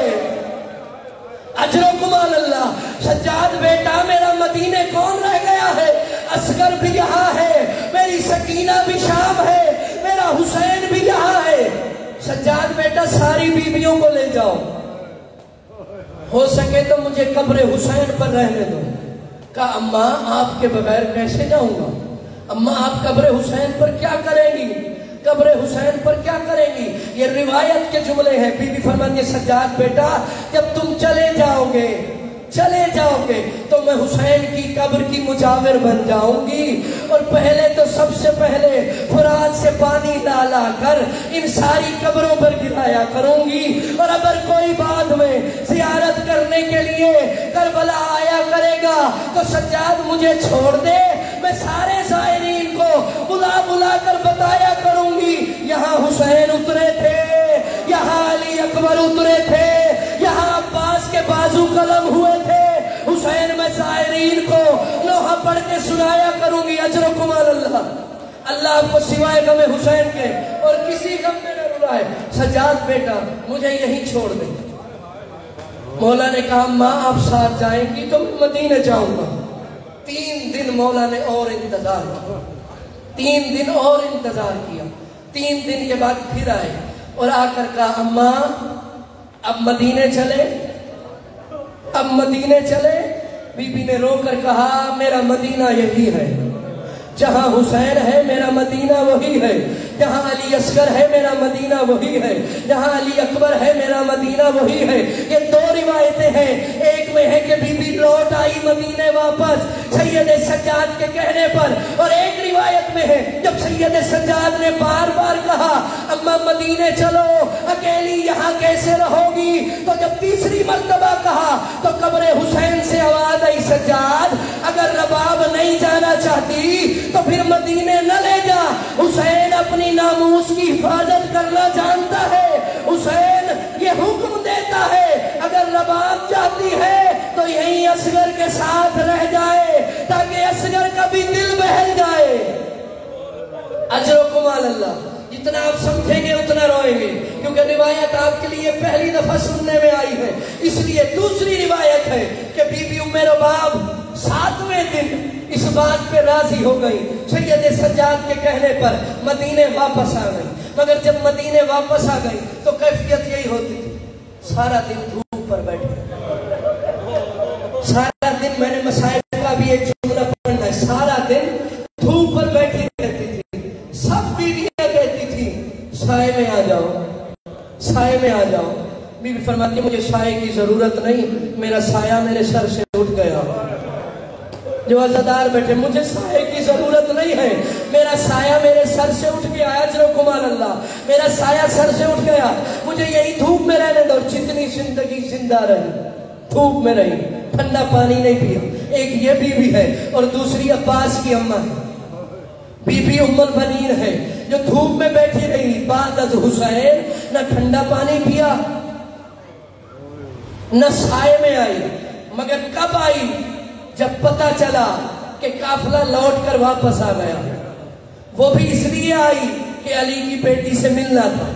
اجرکم علی اللہ، سجاد بیٹا میرا مدینے کون رہ گیا ہے؟ اصغر بھی یہاں ہے، میری سکینہ بھی شام ہے، میرا حسین بھی یہاں ہے۔ سجاد بیٹا ساری بیویوں کو لے جاؤ، ہو سکے تو مجھے قبر حسین پر رہنے دو۔ کہا اماں آپ کے بغیر کیسے جاؤں گا؟ اماں آپ قبر حسین پر کیا کریں گی؟ قبر حسین پر کیا کریں گی؟ یہ روایت کے جملے ہیں۔ بی بی فرماتی سجاد بیٹا جب تم چلے جاؤ گے تو میں حسین کی قبر کی مجاور بن جاؤں گی اور پہلے تو سب سے پہلے فرات سے پانی لا کر ان ساری قبروں پر گرایا کروں گی، اور اگر کوئی بعد میں زیارت کرنے کے لیے کربلا آیا کرے گا تو سجاد مجھے چھوڑ دے، میں سارے زائرین کو بلا کر بتایا کروں گی یہاں حسین اترے تھے، یہاں علی اکبر اترے تھے، یہاں عباس کے بازو قلم ہوئے تھے۔ حسین میں زائرین کو لوحہ پڑھ کے سنایا کروں گی۔ اجرکم علی اللہ، اللہ آپ کو سوائے غم حسین کے اور کسی غم میں نہ رلائے۔ سجاد بیٹا مجھے یہیں چھوڑ دے۔ مولا نے کہا ماں آپ ساتھ جائیں گی تو میں مدینہ جاؤں گا۔ 3 دن مولا نے اور انتظار کیا، 3 دن اور انتظار کیا۔ 3 دن کے بعد پھر آئے اور آ کر کہا اماں اب مدینے چلے، اب مدینے چلے۔ بی بی نے رو کر کہا میرا مدینہ یہی ہے، جہاں حسین ہے میرا مدینہ وہی ہے، جہاں علی اصغر ہے میرا مدینہ وہی ہے، جہاں علی اکبر ہے میرا مدینہ وہی ہے۔ یہ 2 روایتیں ہیں، ایک میں ہے کہ بی بی لوٹ آئی مدینے واپس سید سجاد کے کہنے پر، اور ایک روایت میں ہے جب سید سجاد نے بار بار کہا اماں مدینے چلو، اکیلی یہاں کیسے رہو گی، تو جب تیسری مرتبہ کہا تو قبر حسین سے آواز آئی سجاد اگر رباب نہیں جانا چاہتی تو پھر مدینے نہ لے جا، حسین اپنی ناموس کی حفاظت کرنا جانتا ہے، حسین یہ حکم دیتا ہے اگر رباب چاہتی ہے تو یہیں اصغر کے ساتھ رہ جائے تاکہ اصغر کا بھی دل بہل جائے۔ اجر و کمال اللہ، جتنا آپ سمجھیں گے اتنا روئیں گے، کیونکہ روایت آپ کے لیے پہلی دفعہ سننے میں آئی ہے۔ اس لیے دوسری روایت ہے کہ بی بی ام رباب 7ویں دن اس بات پہ راضی ہو گئی، سید سجاد کے کہنے پر مدینے واپس آ گئی۔ مگر جب مدینے واپس آ گئی تو کیفیت یہی ہوتی تھی، سارا دن دھوپ پر بیٹھے، سارا دن میں نے مسائل کا بھی ایک جملہ پڑھنا ہے، سارا دن دھوپ پر بیٹھی رہتی تھی۔ سب بیویاں کہتی تھی سائے میں آ جاؤ، سائے میں آ جاؤ۔ بی بی فرماتی مجھے سائے کی ضرورت نہیں، میرا سایہ میرے سر سے اٹھ گیا۔ جو عزادار بیٹھے مجھے سائے کی ضرورت نہیں ہے، میرا سایہ میرے سر سے اٹھ گیا، اجر و کمال اللہ، میرا سایہ سر سے اٹھ گیا، مجھے یہی دھوپ میں رہنے دو، جتنی زندگی زندہ رہی دھوپ میں رہی، ٹھنڈا پانی نہیں پیا۔ ایک یہ بی بی ہے اور دوسری عباس کی اماں ہے، بی بی ام البنین ہے، جو دھوپ میں بیٹھی رہی بعد از حسین، نہ ٹھنڈا پانی پیا نہ سائے میں آئی۔ مگر کب آئی؟ جب پتہ چلا کہ قافلہ لوٹ کر واپس آ گیا، وہ بھی اس لیے آئی کہ علی کی بیٹی سے ملنا تھا،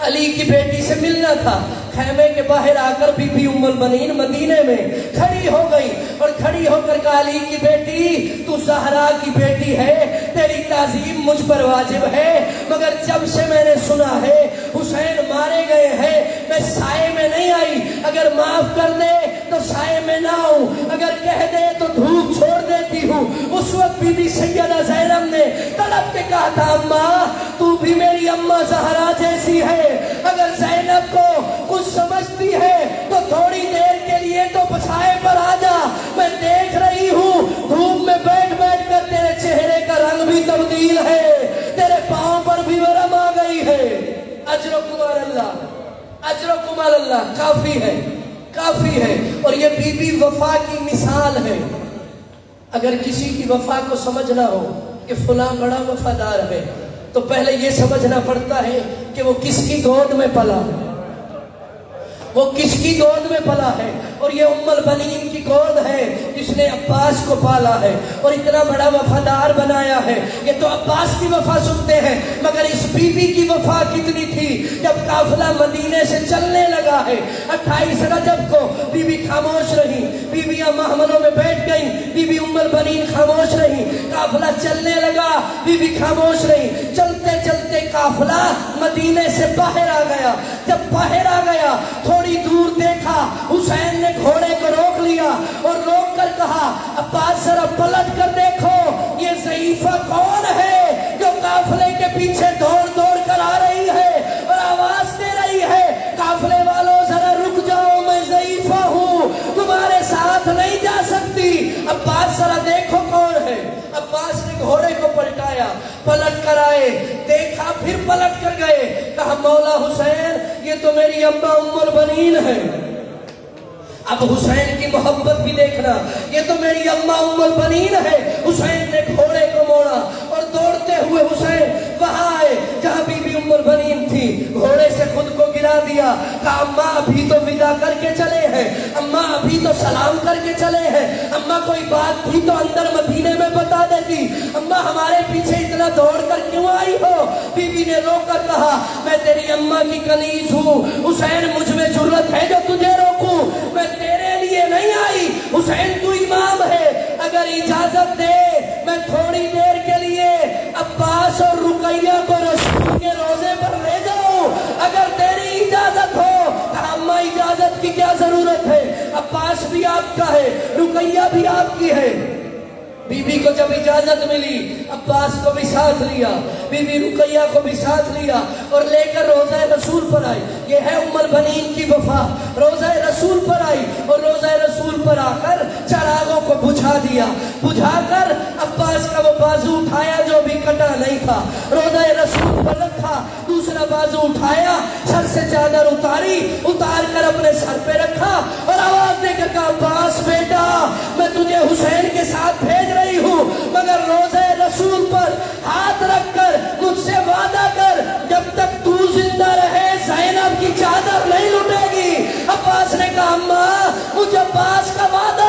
علی کی بیٹی سے ملنا تھا۔ خیمے کے باہر آ کر بی بی ام البنین مدینے میں کھڑی ہو گئی اور کھڑی ہو کر کہا علی کی بیٹی تو زہرا کی بیٹی ہے، تیری تعظیم مجھ پر واجب ہے، مگر جب سے میں نے سنا ہے حسین مارے گئے ہیں میں سائے میں نہیں آئی، اگر معاف کر دے تو سائے میں نہ آؤں، اگر کہہ دے تو دھوپ چھوڑ دیتی ہوں۔ اس وقت بی بی سیدہ زینب نے تڑپ کے کہا تھا اماں تو بھی میری اماں زہرا جیسی ہے، اگر زینب کو کچھ سمجھتی ہے تو تھوڑی دیر کے لیے تو بچھائے پر آ جا، میں دیکھ رہی ہوں دھوپ میں بیٹھ بیٹھ کر تیرے چہرے کا رنگ بھی تبدیل ہے، تیرے پاؤں پر بھی ورم آ گئی ہے۔ اجر و کمال اللہ، اجر و کمال اللہ، کافی ہے، کافی ہے۔ اور یہ بی بی وفا کی مثال ہے۔ اگر کسی کی وفا کو سمجھنا ہو کہ فلاں بڑا وفادار ہے تو پہلے یہ سمجھنا پڑتا ہے کہ وہ کس کی گود میں پلا ہے، وہ کس کی گود میں پلا ہے، اور یہ ام البنین کی گود ہے جس نے عباس کو پالا ہے اور اتنا بڑا وفادار بنایا ہے۔ یہ تو عباس کی وفا سنتے ہیں، مگر اس بی بی کی وفا کتنی تھی جب قافلہ مدینے سے چلنے لگا ہے۔ 28 رجب کو بی بی خاموش رہی، بی بیاں محملوں میں بیٹھ گئیں، بی بی ام البنین خاموش رہی، قافلہ چلنے لگا، بی بی خاموش رہی۔ چلتے چلتے قافلہ مدینے سے باہر آ گیا، جب باہر آ گیا تھوڑی دور دیکھا حسین نے گھوڑے کو روک لیا اور روک کر کہا عباس ذرا پلٹ کر دیکھو یہ ضعیفہ کون ہے جو قافلے کے پیچھے دوڑ دوڑ کر آ رہی ہے اور آواز دے رہی ہے قافلے والوں ذرا رک جاؤ میں ضعیفہ ہوں تمہارے ساتھ نہیں جا سکتی، عباس ذرا دیکھو کون ہے۔ عباس نے گھوڑے کو پلٹایا، پلٹ کر آئے، دیکھا پھر پلٹ کر گئے، کہا مولا حسین یہ تو میری اماں ام البنین ہے۔ اب حسین کی محبت بھی دیکھنا، یہ تو میری اماں ام البنین ہے۔ حسین نے گھوڑے کو موڑا اور دوڑتے ہوئے حسین وہاں آئے جہاں بی بی ام البنین تھی، گھوڑے سے خود کو گرا دیا، کہا اماں ابھی تو ودا کر کے چلے ہیں، اماں ابھی تو سلام کر کے چلے ہیں، اماں کوئی بات تھی تو اندر مدینے میں بتا دیتی، اماں ہمارے پیچھے اتنا اتنا دوڑ کر کیوں آئی ہو؟ بی بی نے رو کر کہا میں تیری اماں کی کنیز ہوں، حسین مجھ میں جرت ہے جو تجھے روکوں، میں تیرے لیے نہیں آئی، حسین تو امام ہے، اگر اجازت دے میں تھوڑی دیر کے لیے عباس اور رقیہ کو رسول کے روزے پر لے جاؤں، اگر تیری اجازت ہو۔ اماں اجازت کی کیا ضرورت ہے، عباس بھی آپ کا ہے، رقیہ بھی آپ کی ہے۔ بی بی کو جب اجازت ملی عباس کو بھی ساتھ لیا، بی بی رقیہ کو بھی ساتھ لیا اور لے کر روضہ رسول پر آئی۔ یہ ہے ام البنین کی وفا، روضہ رسول پر آئی اور روضہ رسول پر آ کر چراغوں کو بجھا دیا، بجھا کر عباس کا وہ بازو اٹھایا جو بھی کٹا نہیں تھا، روضہ رسول پر رکھا، دوسرا بازو اٹھایا، سر سے چادر اتاری، اتار کر اپنے سر پہ رکھا اور آواز دے کر کہا عباس بیٹا میں تجھے حسین کے ساتھ بھیج رہی ہوں، مگر روضہ رسول پر ہاتھ رکھ کر مجھ سے وعدہ کر جب تک تو زندہ رہے زینب کی چادر نہیں لٹے گی۔ عباس نے کہا اماں مجھے عباس کا وعدہ